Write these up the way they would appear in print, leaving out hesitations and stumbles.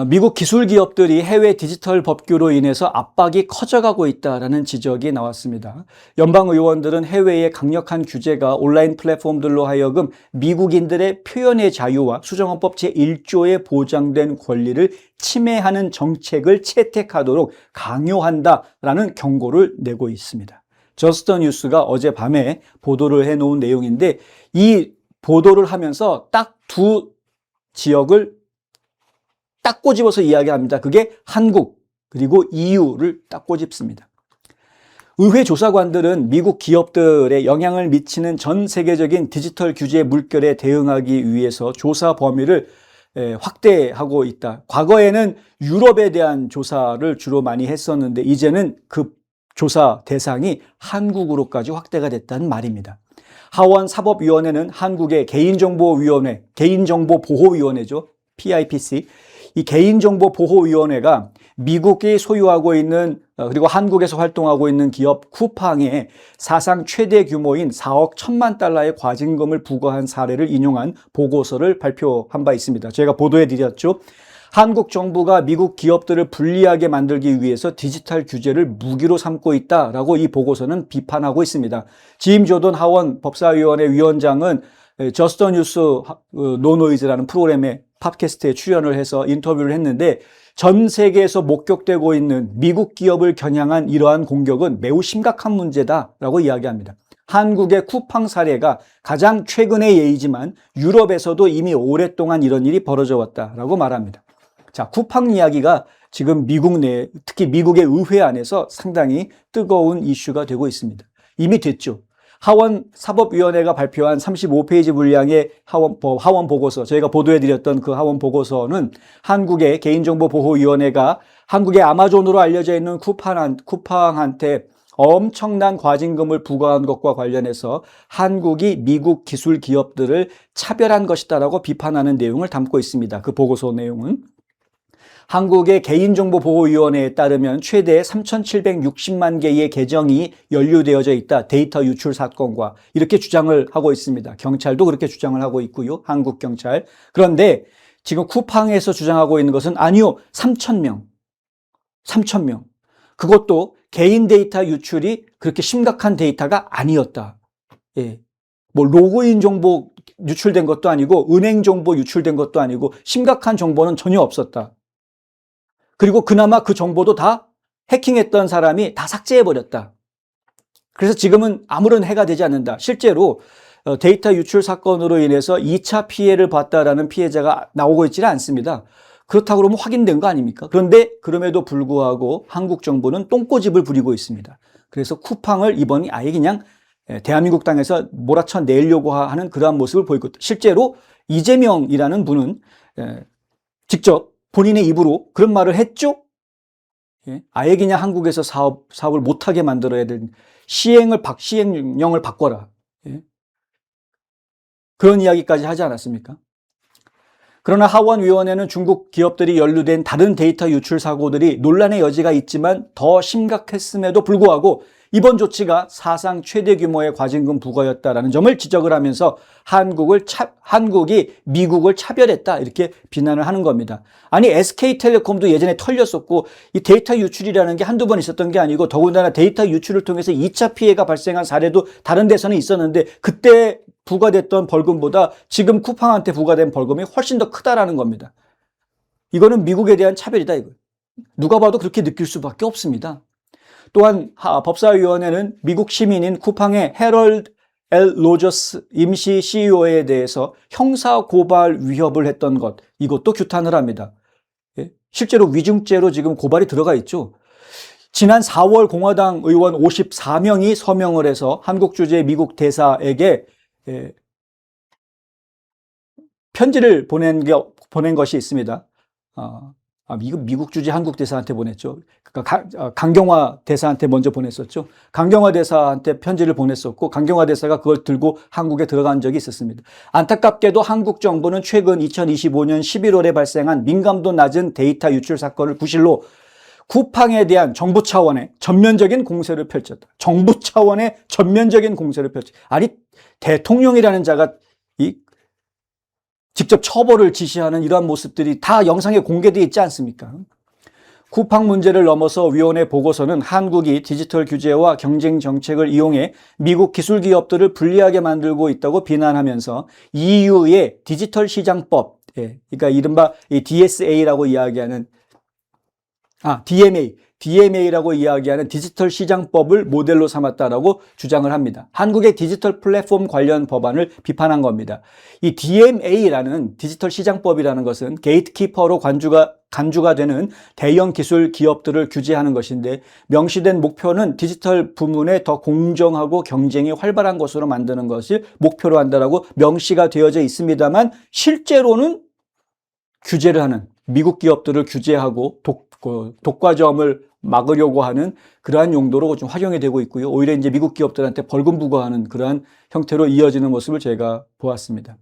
미국 기술 기업들이 해외 디지털 법규로 인해서 압박이 커져가고 있다라는 지적이 나왔습니다. 연방 의원들은 해외의 강력한 규제가 온라인 플랫폼들로 하여금 미국인들의 표현의 자유와 수정헌법 제1조에 보장된 권리를 침해하는 정책을 채택하도록 강요한다라는 경고를 내고 있습니다. 저스트뉴스가 어젯밤에 보도를 해놓은 내용인데, 이 보도를 하면서 딱 두 지역을 딱 꼬집어서 이야기합니다. 그게 한국 그리고 EU를 딱 꼬집습니다. 의회 조사관들은 미국 기업들에 영향을 미치는 전 세계적인 디지털 규제 물결에 대응하기 위해서 조사 범위를 확대하고 있다. 과거에는 유럽에 대한 조사를 주로 많이 했었는데 이제는 그 조사 대상이 한국으로까지 확대가 됐다는 말입니다. 하원 사법위원회는 한국의 개인정보위원회, 개인정보보호위원회죠. PIPC. 이 개인정보보호위원회가 미국이 소유하고 있는 그리고 한국에서 활동하고 있는 기업 쿠팡에 사상 최대 규모인 4억 1천만 달러의 과징금을 부과한 사례를 인용한 보고서를 발표한 바 있습니다. 제가 보도해 드렸죠. 한국 정부가 미국 기업들을 불리하게 만들기 위해서 디지털 규제를 무기로 삼고 있다라고 이 보고서는 비판하고 있습니다. 짐 조던 하원 법사위원회 위원장은 저스트뉴스 노노이즈라는 프로그램에 팟캐스트에 출연을 해서 인터뷰를 했는데, 전 세계에서 목격되고 있는 미국 기업을 겨냥한 이러한 공격은 매우 심각한 문제다라고 이야기합니다. 한국의 쿠팡 사례가 가장 최근의 예이지만 유럽에서도 이미 오랫동안 이런 일이 벌어져 왔다라고 말합니다. 자, 쿠팡 이야기가 지금 미국 내, 특히 미국의 의회 안에서 상당히 뜨거운 이슈가 되고 있습니다. 이미 됐죠. 하원 사법위원회가 발표한 35페이지 분량의 하원 보고서, 저희가 보도해드렸던 그 하원 보고서는 한국의 개인정보보호위원회가 한국의 아마존으로 알려져 있는 쿠팡한테 엄청난 과징금을 부과한 것과 관련해서 한국이 미국 기술 기업들을 차별한 것이다라고 비판하는 내용을 담고 있습니다. 그 보고서 내용은. 한국의 개인정보보호위원회에 따르면 최대 3,760만 개의 계정이 연루되어져 있다. 데이터 유출 사건과 이렇게 주장을 하고 있습니다. 경찰도 그렇게 주장을 하고 있고요. 한국 경찰. 그런데 지금 쿠팡에서 주장하고 있는 것은 아니요. 3,000명. 그것도 개인 데이터 유출이 그렇게 심각한 데이터가 아니었다. 예. 뭐 로그인 정보 유출된 것도 아니고 은행 정보 유출된 것도 아니고 심각한 정보는 전혀 없었다. 그리고 그나마 그 정보도 다 해킹했던 사람이 다 삭제해버렸다. 그래서 지금은 아무런 해가 되지 않는다. 실제로 데이터 유출 사건으로 인해서 2차 피해를 봤다라는 피해자가 나오고 있지는 않습니다. 그렇다고 그러면 확인된 거 아닙니까? 그런데 그럼에도 불구하고 한국 정부는 똥꼬집을 부리고 있습니다. 그래서 쿠팡을 이번이 아예 그냥 대한민국 땅에서 몰아쳐 내려고 하는 그러한 모습을 보이고, 실제로 이재명이라는 분은 직접 본인의 입으로 그런 말을 했죠? 예? 아예 그냥 한국에서 사업을 못하게 만들어야 되는, 시행령을 바꿔라. 예? 그런 이야기까지 하지 않았습니까? 그러나 하원위원회는 중국 기업들이 연루된 다른 데이터 유출 사고들이 논란의 여지가 있지만 더 심각했음에도 불구하고 이번 조치가 사상 최대 규모의 과징금 부과였다라는 점을 지적을 하면서 한국이 미국을 차별했다 이렇게 비난을 하는 겁니다. 아니, SK텔레콤도 예전에 털렸었고 이 데이터 유출이라는 게 한두 번 있었던 게 아니고, 더군다나 데이터 유출을 통해서 2차 피해가 발생한 사례도 다른 데서는 있었는데 그때 부과됐던 벌금보다 지금 쿠팡한테 부과된 벌금이 훨씬 더 크다라는 겁니다. 이거는 미국에 대한 차별이다, 이거. 누가 봐도 그렇게 느낄 수밖에 없습니다. 또한 법사위원회는 미국 시민인 쿠팡의 해럴드 L. 로저스 임시 CEO에 대해서 형사 고발 위협을 했던 것, 이것도 규탄을 합니다. 실제로 위증죄로 지금 고발이 들어가 있죠. 지난 4월 공화당 의원 54명이 서명을 해서 한국 주재 미국 대사에게 편지를 보낸 것이 있습니다. 미국 주재 한국 대사한테 보냈죠. 그러니까 강경화 대사한테 먼저 보냈었죠. 강경화 대사한테 편지를 보냈었고, 강경화 대사가 그걸 들고 한국에 들어간 적이 있었습니다. 안타깝게도 한국 정부는 최근 2025년 11월에 발생한 민감도 낮은 데이터 유출 사건을 구실로 쿠팡에 대한 정부 차원의 전면적인 공세를 펼쳤다. 정부 차원의 전면적인 공세를 펼쳤다. 아니, 대통령이라는 자가 이 직접 처벌을 지시하는 이러한 모습들이 다 영상에 공개되어 있지 않습니까? 쿠팡 문제를 넘어서 위원회 보고서는 한국이 디지털 규제와 경쟁 정책을 이용해 미국 기술 기업들을 불리하게 만들고 있다고 비난하면서 EU의 디지털 시장법, 그러니까 이른바 DSA라고 이야기하는 DMA라고 이야기하는 디지털 시장법을 모델로 삼았다라고 주장을 합니다. 한국의 디지털 플랫폼 관련 법안을 비판한 겁니다. 이 DMA라는 디지털 시장법이라는 것은 게이트키퍼로 간주가 되는 대형 기술 기업들을 규제하는 것인데, 명시된 목표는 디지털 부문에 더 공정하고 경쟁이 활발한 것으로 만드는 것을 목표로 한다라고 명시가 되어져 있습니다만, 실제로는 규제를 하는, 미국 기업들을 규제하고 독과점을 막으려고 하는 그러한 용도로 좀 활용이 되고 있고요. 오히려 이제 미국 기업들한테 벌금 부과하는 그러한 형태로 이어지는 모습을 제가 보았습니다.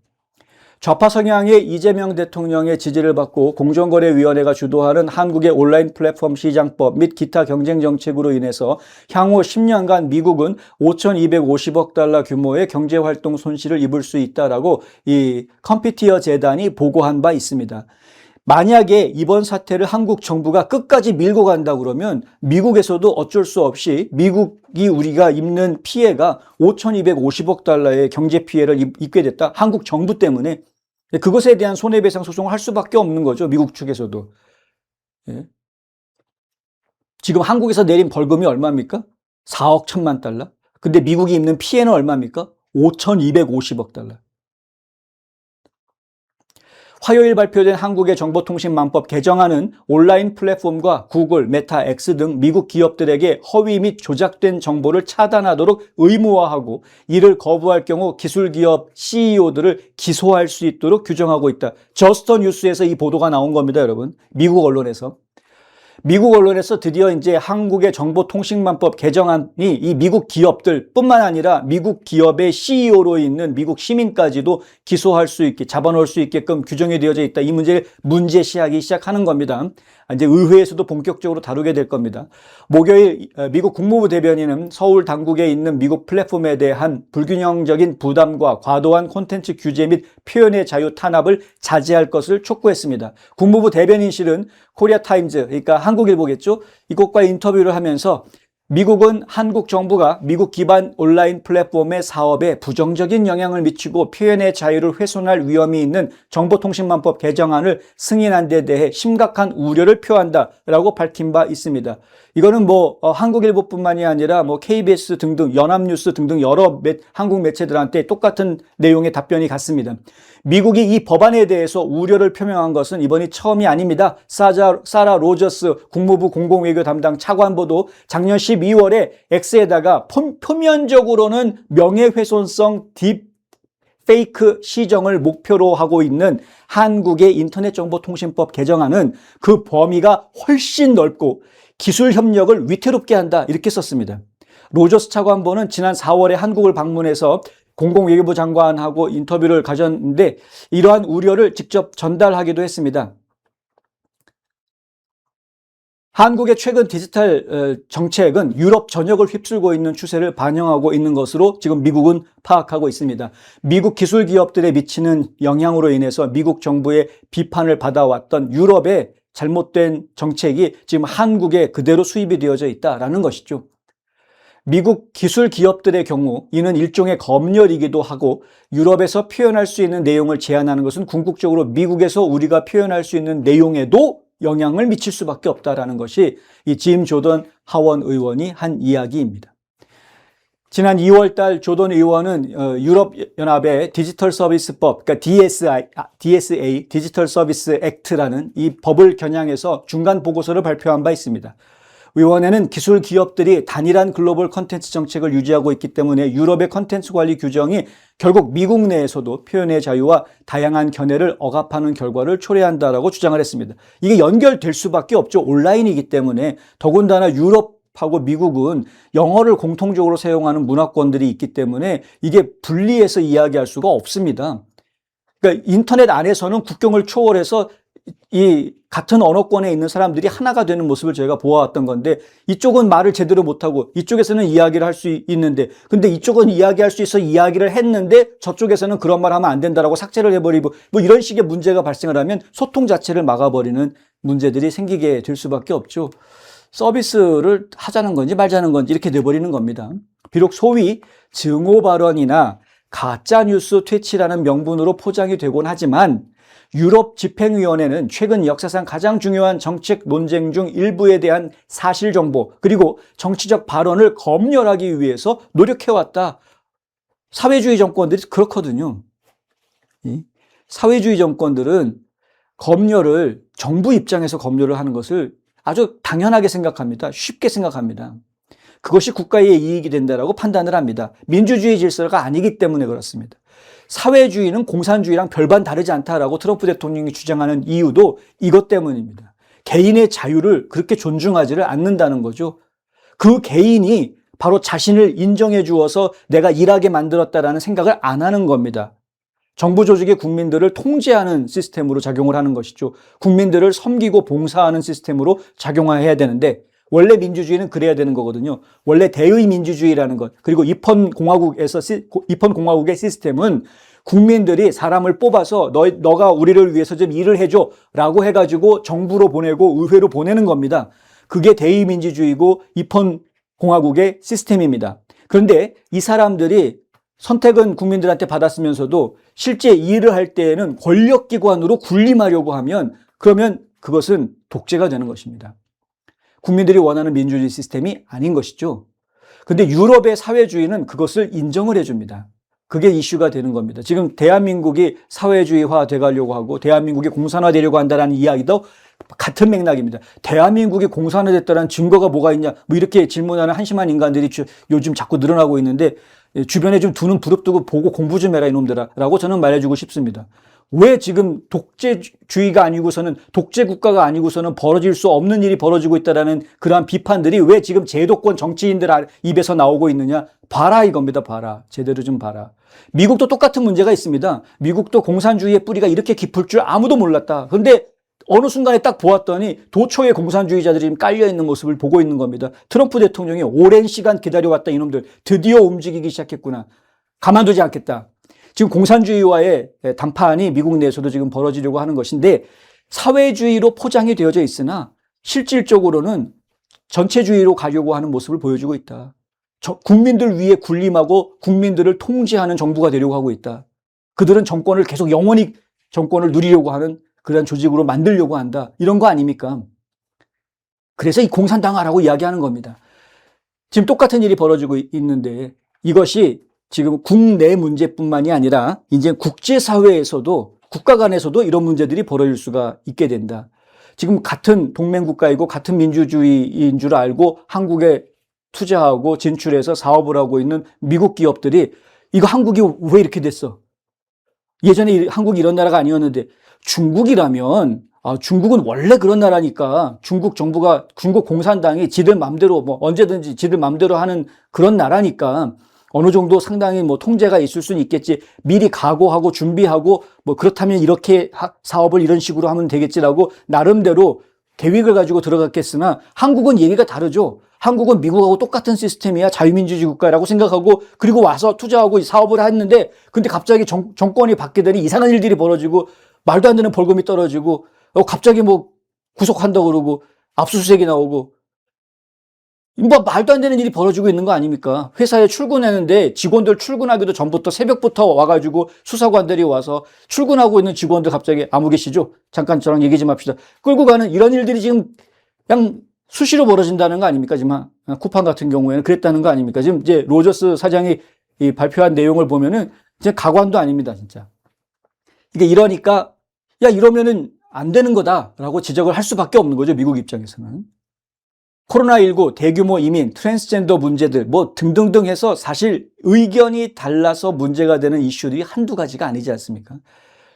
좌파 성향의 이재명 대통령의 지지를 받고 공정거래위원회가 주도하는 한국의 온라인 플랫폼 시장법 및 기타 경쟁 정책으로 인해서 향후 10년간 미국은 5,250억 달러 규모의 경제활동 손실을 입을 수 있다라고 이 컴피티어 재단이 보고한 바 있습니다. 만약에 이번 사태를 한국 정부가 끝까지 밀고 간다 그러면 미국에서도 어쩔 수 없이 미국이 우리가 입는 피해가 5,250억 달러의 경제 피해를 입게 됐다. 한국 정부 때문에. 그것에 대한 손해배상 소송을 할 수밖에 없는 거죠. 미국 측에서도. 예. 지금 한국에서 내린 벌금이 얼마입니까? 4억 1천만 달러. 근데 미국이 입는 피해는 얼마입니까? 5,250억 달러. 화요일 발표된 한국의 정보통신망법 개정안은 온라인 플랫폼과 구글, 메타, X 등 미국 기업들에게 허위 및 조작된 정보를 차단하도록 의무화하고, 이를 거부할 경우 기술기업 CEO들을 기소할 수 있도록 규정하고 있다. 저스터 뉴스에서 이 보도가 나온 겁니다, 여러분. 미국 언론에서 드디어 이제 한국의 정보통신망법 개정안이 이 미국 기업들뿐만 아니라 미국 기업의 CEO로 있는 미국 시민까지도 기소할 수 있게, 잡아놓을 수 있게끔 규정이 되어져 있다. 이 문제를 문제시하기 시작하는 겁니다. 이제 의회에서도 본격적으로 다루게 될 겁니다. 목요일 미국 국무부 대변인은 서울 당국에 있는 미국 플랫폼에 대한 불균형적인 부담과 과도한 콘텐츠 규제 및 표현의 자유 탄압을 자제할 것을 촉구했습니다. 국무부 대변인실은 코리아타임즈, 그러니까 한국일보겠죠, 이것과 인터뷰를 하면서 미국은 한국 정부가 미국 기반 온라인 플랫폼의 사업에 부정적인 영향을 미치고 표현의 자유를 훼손할 위험이 있는 정보통신망법 개정안을 승인한 데 대해 심각한 우려를 표한다라고 밝힌 바 있습니다. 이거는 한국일보뿐만이 아니라 KBS 등등, 연합뉴스 등등 여러 한국 매체들한테 똑같은 내용의 답변이 갔습니다. 미국이 이 법안에 대해서 우려를 표명한 것은 이번이 처음이 아닙니다. 사라 로저스 국무부 공공외교 담당 차관보도 작년 12월에 X에다가 표면적으로는 명예훼손성 딥 페이크 시정을 목표로 하고 있는 한국의 인터넷정보통신법 개정안은 그 범위가 훨씬 넓고 기술 협력을 위태롭게 한다, 이렇게 썼습니다. 로저스 차관보는 지난 4월에 한국을 방문해서 공공외교부 장관하고 인터뷰를 가졌는데 이러한 우려를 직접 전달하기도 했습니다. 한국의 최근 디지털 정책은 유럽 전역을 휩쓸고 있는 추세를 반영하고 있는 것으로 지금 미국은 파악하고 있습니다. 미국 기술 기업들에 미치는 영향으로 인해서 미국 정부의 비판을 받아왔던 유럽의 잘못된 정책이 지금 한국에 그대로 수입이 되어져 있다라는 것이죠. 미국 기술 기업들의 경우 이는 일종의 검열이기도 하고, 유럽에서 표현할 수 있는 내용을 제한하는 것은 궁극적으로 미국에서 우리가 표현할 수 있는 내용에도 영향을 미칠 수밖에 없다라는 것이 이 짐 조던 하원 의원이 한 이야기입니다. 지난 2월 달 조던 의원은 유럽연합의 디지털 서비스법, 그러니까 DSA, 디지털 서비스 액트라는 이 법을 겨냥해서 중간 보고서를 발표한 바 있습니다. 위원회는 기술 기업들이 단일한 글로벌 컨텐츠 정책을 유지하고 있기 때문에 유럽의 컨텐츠 관리 규정이 결국 미국 내에서도 표현의 자유와 다양한 견해를 억압하는 결과를 초래한다라고 주장을 했습니다. 이게 연결될 수밖에 없죠. 온라인이기 때문에. 더군다나 유럽하고 미국은 영어를 공통적으로 사용하는 문화권들이 있기 때문에 이게 분리해서 이야기할 수가 없습니다. 그러니까 인터넷 안에서는 국경을 초월해서 이 같은 언어권에 있는 사람들이 하나가 되는 모습을 저희가 보아왔던 건데, 이쪽은 말을 제대로 못하고 이쪽에서는 이야기를 할 수 있는데, 근데 이쪽은 이야기할 수 있어 이야기를 했는데 저쪽에서는 그런 말 하면 안 된다라고 삭제를 해버리고, 뭐 이런 식의 문제가 발생을 하면 소통 자체를 막아버리는 문제들이 생기게 될 수밖에 없죠. 서비스를 하자는 건지 말자는 건지 이렇게 돼버리는 겁니다. 비록 소위 증오 발언이나 가짜뉴스 퇴치라는 명분으로 포장이 되곤 하지만, 유럽 집행위원회는 최근 역사상 가장 중요한 정책 논쟁 중 일부에 대한 사실 정보, 그리고 정치적 발언을 검열하기 위해서 노력해왔다. 사회주의 정권들이 그렇거든요. 사회주의 정권들은 검열을, 정부 입장에서 검열을 하는 것을 아주 당연하게 생각합니다. 쉽게 생각합니다. 그것이 국가의 이익이 된다라고 판단을 합니다. 민주주의 질서가 아니기 때문에 그렇습니다. 사회주의는 공산주의랑 별반 다르지 않다라고 트럼프 대통령이 주장하는 이유도 이것 때문입니다. 개인의 자유를 그렇게 존중하지를 않는다는 거죠. 그 개인이 바로 자신을 인정해 주어서 내가 일하게 만들었다라는 생각을 안 하는 겁니다. 정부 조직이 국민들을 통제하는 시스템으로 작용을 하는 것이죠. 국민들을 섬기고 봉사하는 시스템으로 작용해야 되는데, 원래 민주주의는 그래야 되는 거거든요. 원래 대의 민주주의라는 것, 그리고 입헌공화국의 시스템은 국민들이 사람을 뽑아서 너가 우리를 위해서 좀 일을 해줘 라고 해가지고 정부로 보내고 의회로 보내는 겁니다. 그게 대의 민주주의고 입헌공화국의 시스템입니다. 그런데 이 사람들이 선택은 국민들한테 받았으면서도 실제 일을 할 때에는 권력기관으로 군림하려고 하면, 그러면 그것은 독재가 되는 것입니다. 국민들이 원하는 민주주의 시스템이 아닌 것이죠. 근데 유럽의 사회주의는 그것을 인정을 해줍니다. 그게 이슈가 되는 겁니다. 지금 대한민국이 사회주의화 돼가려고 하고 대한민국이 공산화되려고 한다는 이야기도 같은 맥락입니다. 대한민국이 공산화됐다는 증거가 뭐가 있냐, 뭐 이렇게 질문하는 한심한 인간들이 요즘 자꾸 늘어나고 있는데, 주변에 좀 두 눈 부릅뜨고 보고 공부 좀 해라 이놈들아 라고 저는 말해주고 싶습니다. 왜 지금 독재주의가 아니고서는, 독재 국가가 아니고서는 벌어질 수 없는 일이 벌어지고 있다라는 그러한 비판들이 왜 지금 제도권 정치인들 입에서 나오고 있느냐? 봐라 이겁니다. 봐라. 제대로 좀 봐라. 미국도 똑같은 문제가 있습니다. 미국도 공산주의의 뿌리가 이렇게 깊을 줄 아무도 몰랐다. 그런데 어느 순간에 딱 보았더니 도처에 공산주의자들이 지금 깔려있는 모습을 보고 있는 겁니다. 트럼프 대통령이 오랜 시간 기다려왔다 이놈들 드디어 움직이기 시작했구나. 가만두지 않겠다. 지금 공산주의와의 담판이 미국 내에서도 지금 벌어지려고 하는 것인데, 사회주의로 포장이 되어져 있으나 실질적으로는 전체주의로 가려고 하는 모습을 보여주고 있다. 국민들 위에 군림하고 국민들을 통제하는 정부가 되려고 하고 있다. 그들은 정권을 계속 영원히 정권을 누리려고 하는 그런 조직으로 만들려고 한다. 이런 거 아닙니까? 그래서 이 공산당하라고 이야기하는 겁니다. 지금 똑같은 일이 벌어지고 있는데, 이것이 지금 국내 문제뿐만이 아니라 이제 국제사회에서도, 국가 간에서도 이런 문제들이 벌어질 수가 있게 된다. 지금 같은 동맹국가이고 같은 민주주의인 줄 알고 한국에 투자하고 진출해서 사업을 하고 있는 미국 기업들이, 이거 한국이 왜 이렇게 됐어? 예전에 한국이 이런 나라가 아니었는데, 중국이라면, 중국은 원래 그런 나라니까, 중국 정부가, 중국 공산당이 지들 맘대로 뭐 언제든지 지들 맘대로 하는 그런 나라니까 어느 정도 상당히 뭐 통제가 있을 수는 있겠지. 미리 각오하고 준비하고 뭐 그렇다면 이렇게 사업을 이런 식으로 하면 되겠지라고 나름대로 계획을 가지고 들어갔겠으나, 한국은 얘기가 다르죠. 한국은 미국하고 똑같은 시스템이야. 자유민주주의 국가라고 생각하고, 그리고 와서 투자하고 사업을 했는데, 근데 갑자기 정권이 바뀌더니 이상한 일들이 벌어지고, 말도 안 되는 벌금이 떨어지고, 갑자기 뭐 구속한다고 그러고, 압수수색이 나오고, 뭐 말도 안 되는 일이 벌어지고 있는 거 아닙니까? 회사에 출근했는데 직원들 출근하기도 전부터 새벽부터 와가지고 수사관들이 와서, 출근하고 있는 직원들 갑자기 아무 계시죠? 잠깐 저랑 얘기 좀 합시다. 끌고 가는 이런 일들이 지금 그냥 수시로 벌어진다는 거 아닙니까? 지금 쿠팡 같은 경우에는 그랬다는 거 아닙니까? 지금 이제 로저스 사장이 발표한 내용을 보면은 이제 가관도 아닙니다, 진짜. 이게 이러니까, 야, 이러면은 안 되는 거다라고 지적을 할 수밖에 없는 거죠, 미국 입장에서는. 코로나19, 대규모 이민, 트랜스젠더 문제들 뭐 등등등 해서 사실 의견이 달라서 문제가 되는 이슈들이 한두 가지가 아니지 않습니까?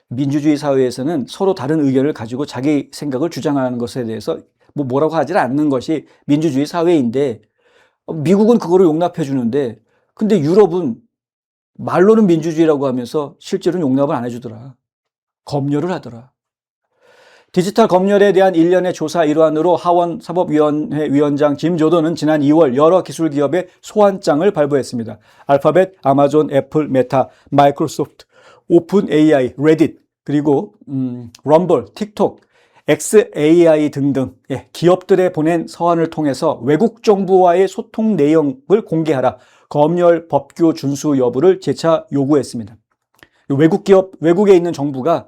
민주주의 사회에서는 서로 다른 의견을 가지고 자기 생각을 주장하는 것에 대해서 뭐라고 하지 않는 것이 민주주의 사회인데, 미국은 그거를 용납해 주는데, 근데 유럽은 말로는 민주주의라고 하면서 실제로는 용납을 안 해주더라. 검열을 하더라. 디지털 검열에 대한 일련의 조사 일환으로 하원 사법위원회 위원장 짐 조던은 지난 2월 여러 기술 기업의 소환장을 발부했습니다. 알파벳, 아마존, 애플, 메타, 마이크로소프트, 오픈 AI, 레딧, 그리고 럼블, 틱톡, XAI 등등 기업들에 보낸 서한을 통해서 외국 정부와의 소통 내용을 공개하라. 검열 법규 준수 여부를 재차 요구했습니다. 외국에 있는 정부가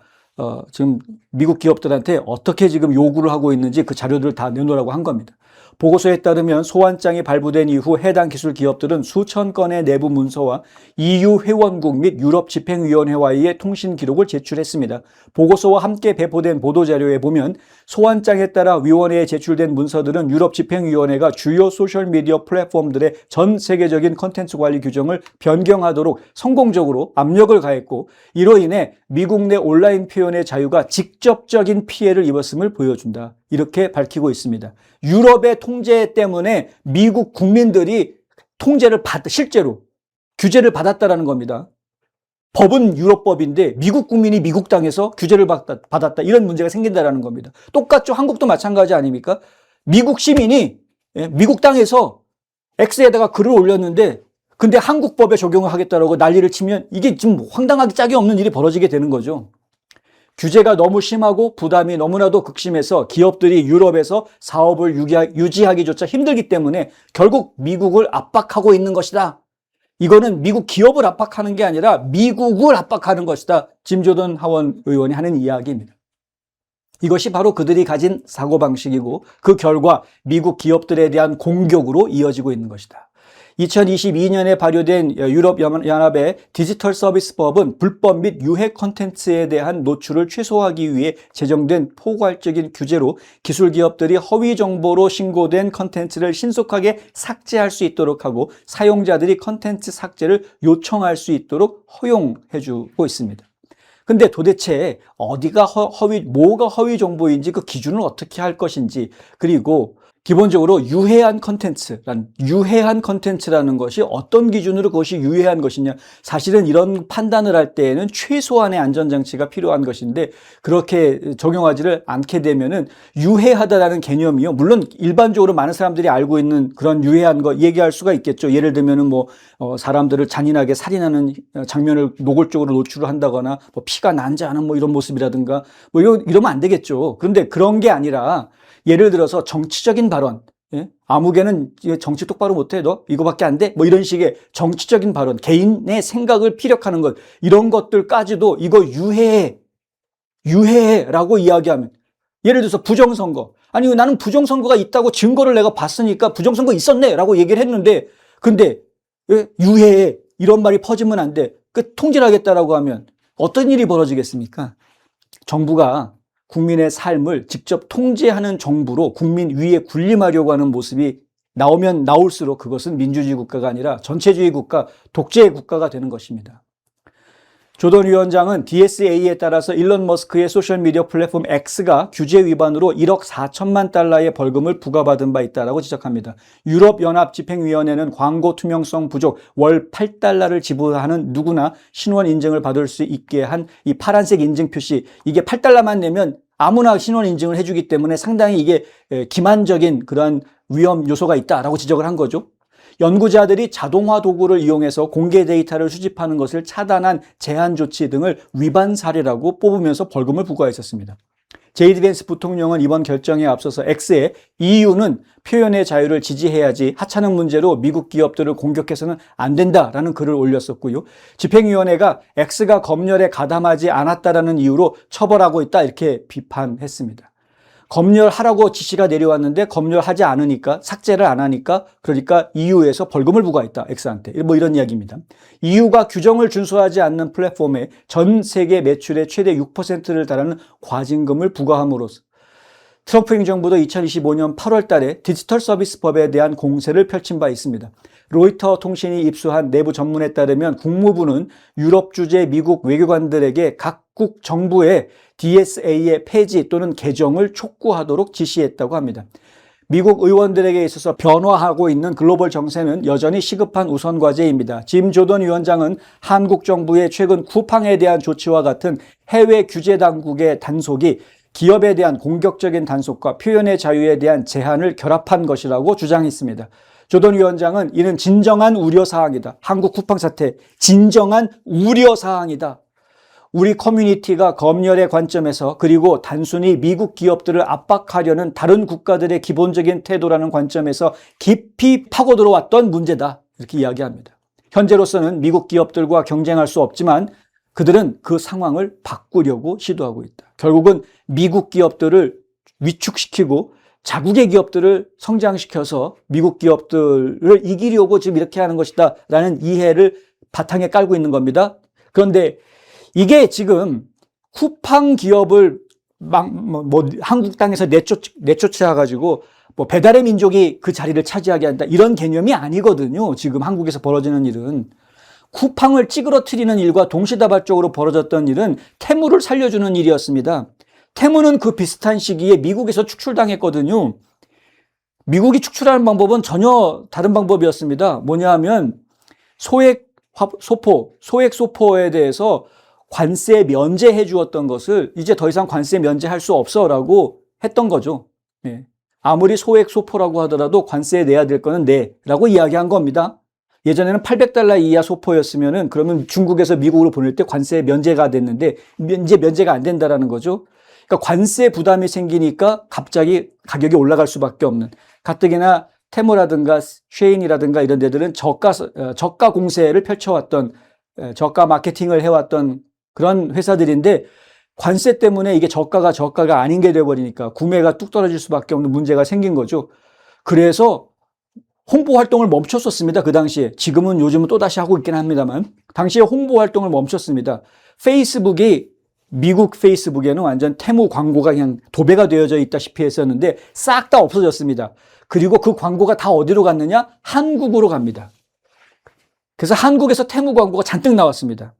지금 미국 기업들한테 어떻게 지금 요구를 하고 있는지 그 자료들을 다 내놓으라고 한 겁니다. 보고서에 따르면 소환장이 발부된 이후 해당 기술 기업들은 수천 건의 내부 문서와 EU 회원국 및 유럽 집행위원회와의 통신 기록을 제출했습니다. 보고서와 함께 배포된 보도자료에 보면 소환장에 따라 위원회에 제출된 문서들은 유럽 집행위원회가 주요 소셜미디어 플랫폼들의 전 세계적인 컨텐츠 관리 규정을 변경하도록 성공적으로 압력을 가했고, 이로 인해 미국 내 온라인 표현의 자유가 직접적인 피해를 입었음을 보여준다. 이렇게 밝히고 있습니다. 유럽의 통제 때문에 미국 국민들이 실제로 규제를 받았다라는 겁니다. 법은 유럽법인데 미국 국민이 미국 땅에서 규제를 받았다. 이런 문제가 생긴다라는 겁니다. 똑같죠. 한국도 마찬가지 아닙니까? 미국 시민이 미국 땅에서 X에다가 글을 올렸는데 근데 한국 법에 적용을 하겠다라고 난리를 치면 이게 지금 황당하기 짝이 없는 일이 벌어지게 되는 거죠. 규제가 너무 심하고 부담이 너무나도 극심해서 기업들이 유럽에서 사업을 유지하기조차 힘들기 때문에 결국 미국을 압박하고 있는 것이다. 이거는 미국 기업을 압박하는 게 아니라 미국을 압박하는 것이다. 짐 조던 하원 의원이 하는 이야기입니다. 이것이 바로 그들이 가진 사고방식이고 그 결과 미국 기업들에 대한 공격으로 이어지고 있는 것이다. 2022년에 발효된 유럽연합의 디지털 서비스법은 불법 및 유해 콘텐츠에 대한 노출을 최소화하기 위해 제정된 포괄적인 규제로 기술 기업들이 허위 정보로 신고된 콘텐츠를 신속하게 삭제할 수 있도록 하고 사용자들이 콘텐츠 삭제를 요청할 수 있도록 허용해주고 있습니다. 근데 도대체 뭐가 허위 정보인지 그 기준을 어떻게 할 것인지, 그리고 기본적으로 유해한 컨텐츠라는 것이 어떤 기준으로 그것이 유해한 것이냐. 사실은 이런 판단을 할 때에는 최소한의 안전장치가 필요한 것인데 그렇게 적용하지를 않게 되면은 유해하다라는 개념이요. 물론 일반적으로 많은 사람들이 알고 있는 그런 유해한 거 얘기할 수가 있겠죠. 예를 들면은 사람들을 잔인하게 살인하는 장면을 노골적으로 노출을 한다거나 피가 난자하는 이런 모습이라든가 이러면 안 되겠죠. 그런데 그런 게 아니라 예를 들어서 정치적인 발언, 아무개는 정치 똑바로 못해, 너 이거밖에 안 돼? 이런 식의 정치적인 발언, 개인의 생각을 피력하는 것, 이런 것들까지도 이거 유해라고 이야기하면, 예를 들어서 부정선거, 아니 나는 부정선거가 있다고 증거를 내가 봤으니까 부정선거 있었네 라고 얘기를 했는데, 근데 유해해 이런 말이 퍼지면 안 돼, 통제하겠다라고 하면 어떤 일이 벌어지겠습니까? 정부가 국민의 삶을 직접 통제하는 정부로 국민 위에 군림하려고 하는 모습이 나오면 나올수록 그것은 민주주의 국가가 아니라 전체주의 국가, 독재 국가가 되는 것입니다. 조던 위원장은 DSA에 따라서 일론 머스크의 소셜미디어 플랫폼 X가 규제 위반으로 1억 4천만 달러의 벌금을 부과받은 바 있다고 지적합니다. 유럽연합 집행위원회는 광고 투명성 부족, 월 8달러를 지불하는 누구나 신원 인증을 받을 수 있게 한 이 파란색 인증 표시, 이게 8달러만 내면 아무나 신원 인증을 해주기 때문에 상당히 이게 기만적인 그러한 위험 요소가 있다라고 지적을 한 거죠. 연구자들이 자동화 도구를 이용해서 공개 데이터를 수집하는 것을 차단한 제한 조치 등을 위반 사례라고 뽑으면서 벌금을 부과했었습니다. 제이디 밴스 부통령은 이번 결정에 앞서서 X에 EU는 표현의 자유를 지지해야지 하찮은 문제로 미국 기업들을 공격해서는 안 된다라는 글을 올렸었고요. 집행위원회가 X가 검열에 가담하지 않았다라는 이유로 처벌하고 있다 이렇게 비판했습니다. 검열하라고 지시가 내려왔는데 검열하지 않으니까, 삭제를 안 하니까, 그러니까 EU에서 벌금을 부과했다, X한테. 이런 이야기입니다. EU가 규정을 준수하지 않는 플랫폼에 전 세계 매출의 최대 6%를 달하는 과징금을 부과함으로써 트럼프 행정부도 2025년 8월 달에 디지털 서비스법에 대한 공세를 펼친 바 있습니다. 로이터 통신이 입수한 내부 전문에 따르면 국무부는 유럽 주재 미국 외교관들에게 각국 정부의 DSA의 폐지 또는 개정을 촉구하도록 지시했다고 합니다. 미국 의원들에게 있어서 변화하고 있는 글로벌 정세는 여전히 시급한 우선 과제입니다. 짐 조던 위원장은 한국 정부의 최근 쿠팡에 대한 조치와 같은 해외 규제 당국의 단속이 기업에 대한 공격적인 단속과 표현의 자유에 대한 제한을 결합한 것이라고 주장했습니다. 조던 위원장은 이는 진정한 우려사항이다. 한국 쿠팡 사태, 진정한 우려사항이다. 우리 커뮤니티가 검열의 관점에서 그리고 단순히 미국 기업들을 압박하려는 다른 국가들의 기본적인 태도라는 관점에서 깊이 파고들어왔던 문제다. 이렇게 이야기합니다. 현재로서는 미국 기업들과 경쟁할 수 없지만 그들은 그 상황을 바꾸려고 시도하고 있다. 결국은 미국 기업들을 위축시키고 자국의 기업들을 성장시켜서 미국 기업들을 이기려고 지금 이렇게 하는 것이다 라는 이해를 바탕에 깔고 있는 겁니다. 그런데 이게 지금 쿠팡 기업을 한국 땅에서 내쫓아가지고 배달의 민족이 그 자리를 차지하게 한다 이런 개념이 아니거든요. 지금 한국에서 벌어지는 일은 쿠팡을 찌그러뜨리는 일과 동시다발적으로 벌어졌던 일은 테무를 살려주는 일이었습니다. 테무는 그 비슷한 시기에 미국에서 축출당했거든요. 미국이 축출하는 방법은 전혀 다른 방법이었습니다. 뭐냐 하면 소액 소포에 대해서 관세 면제해 주었던 것을 이제 더 이상 관세 면제할 수 없어라고 했던 거죠. 네. 아무리 소액 소포라고 하더라도 관세 내야 될 거는 내라고 이야기한 겁니다. 예전에는 $800 이하 소포였으면은 그러면 중국에서 미국으로 보낼 때 관세 면제가 됐는데 이제 면제가 안 된다라는 거죠. 그러니까 관세 부담이 생기니까 갑자기 가격이 올라갈 수밖에 없는, 가뜩이나 테무라든가 쉐인이라든가 이런 데들은 저가 공세를 펼쳐왔던, 저가 마케팅을 해왔던 그런 회사들인데 관세 때문에 이게 저가가 아닌 게 돼버리니까 구매가 뚝 떨어질 수밖에 없는 문제가 생긴 거죠. 그래서 홍보 활동을 멈췄었습니다. 그 당시에. 요즘은 또다시 하고 있긴 합니다만 당시에 홍보 활동을 멈췄습니다. 미국 페이스북에는 완전 테무 광고가 그냥 도배가 되어져 있다시피 했었는데 싹 다 없어졌습니다. 그리고 그 광고가 다 어디로 갔느냐? 한국으로 갑니다. 그래서 한국에서 테무 광고가 잔뜩 나왔습니다.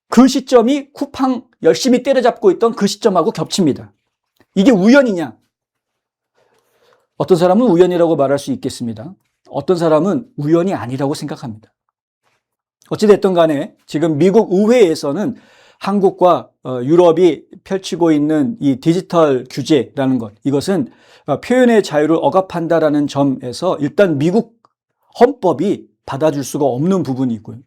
그 시점이 쿠팡 열심히 때려잡고 있던 그 시점하고 겹칩니다. 이게 우연이냐? 어떤 사람은 우연이라고 말할 수 있겠습니다. 어떤 사람은 우연이 아니라고 생각합니다. 어찌됐든 간에 지금 미국 의회에서는 한국과 유럽이 펼치고 있는 이 디지털 규제라는 것, 이것은 표현의 자유를 억압한다라는 점에서 일단 미국 헌법이 받아줄 수가 없는 부분이 있고요.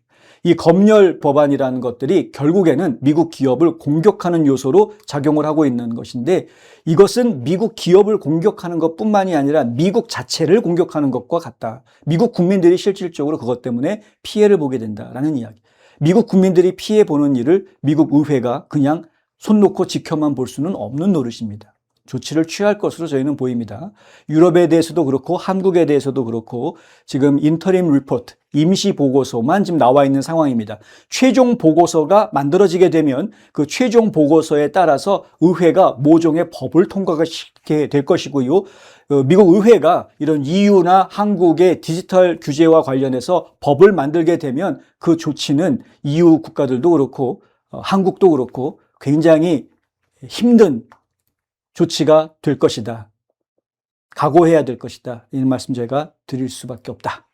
이 검열 법안이라는 것들이 결국에는 미국 기업을 공격하는 요소로 작용을 하고 있는 것인데 이것은 미국 기업을 공격하는 것뿐만이 아니라 미국 자체를 공격하는 것과 같다. 미국 국민들이 실질적으로 그것 때문에 피해를 보게 된다라는 이야기. 미국 국민들이 피해 보는 일을 미국 의회가 그냥 손 놓고 지켜만 볼 수는 없는 노릇입니다. 조치를 취할 것으로 저희는 보입니다. 유럽에 대해서도 그렇고 한국에 대해서도 그렇고 지금 인터림 리포트, 임시 보고서만 지금 나와 있는 상황입니다. 최종 보고서가 만들어지게 되면 그 최종 보고서에 따라서 의회가 모종의 법을 통과하게 될 것이고요. 미국 의회가 이런 EU나 한국의 디지털 규제와 관련해서 법을 만들게 되면 그 조치는 EU 국가들도 그렇고 한국도 그렇고 굉장히 힘든 조치가 될 것이다. 각오해야 될 것이다. 이런 말씀 제가 드릴 수밖에 없다.